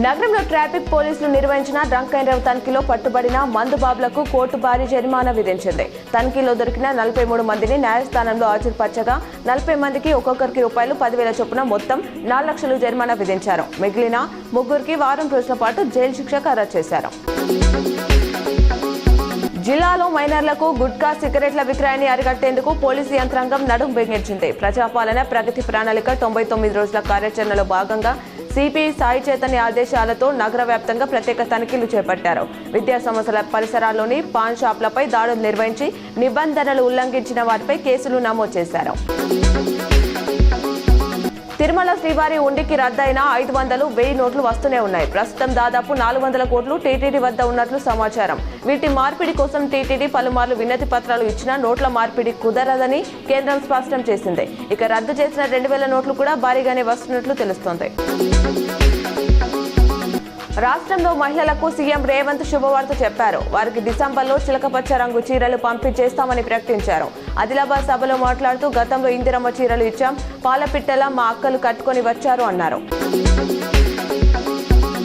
నగరంలో ట్రాఫిక్ పోలీసులు నిర్వహించిన డ్రంక్ అండ్ డ్రైవ్ తనిఖీలో పట్టుబడిన మందుబాబులకు కోర్టు భారీ జరిమానా విధించింది. తనిఖీలో దొరికిన 43 మందిని న్యాయస్థానంలో హాజరుపరచగా 40 మందికి ఒక్కొక్కరికి ₹10,000 చొప్పున మొత్తం 4 లక్షలు జరిమానా విధించారు. మిగిలిన ముగ్గురికి వారం రోజుల పాటు జైలు శిక్ష ఖరారు చేశారు. జిల్లాలో మైనర్లకు గుట్కా సిగరెట్ల విక్రయాన్ని అరికట్టేందుకు పోలీసు యంత్రాంగం నడుం బిగించింది. ప్రజాపాలన ప్రగతి ప్రణాళిక 99 రోజుల కార్యాచరణలో భాగంగా సిపి సాయి చైతన్య ఆదేశాలతో నగర వ్యాప్తంగా ప్రత్యేక తనిఖీలు చేపట్టారు. విద్యా సంస్థల పరిసరాల్లోని పాన్ షాపులపై దాడులు నిర్వహించి నిబంధనలు ఉల్లంఘించిన వారిపై కేసులు నమోదు చేశారు. తిరుమల శ్రీవారి ఉండికి రద్దయిన 500, 1000 నోట్లు వస్తూనే ఉన్నాయి. ప్రస్తుతం దాదాపు 400 కోట్లు టీటీడీ వద్ద ఉన్నట్లు సమాచారం. వీటి మార్పిడి కోసం టీటీడీ పలుమార్లు వినతి పత్రాలు ఇచ్చినా నోట్ల మార్పిడి కుదరదని కేంద్రం స్పష్టం చేసింది. ఇక రద్దు చేసిన 2000 నోట్లు కూడా భారీగానే వస్తున్నట్లు తెలుస్తోంది. రాష్ట్రంలో మహిళలకు సీఎం రేవంత్ శుభవార్త చెప్పారు. వారికి డిసెంబర్లో చిలకపచ్చ రంగు చీరలు పంపించేస్తామని ప్రకటించారు. ఆదిలాబాద్ సభలో మాట్లాడుతూ గతంలో ఇందిరమ్మ చీరలు ఇచ్చాం, పాలపిట్టలా మా అక్కలు కట్టుకొని వచ్చారు అన్నారు.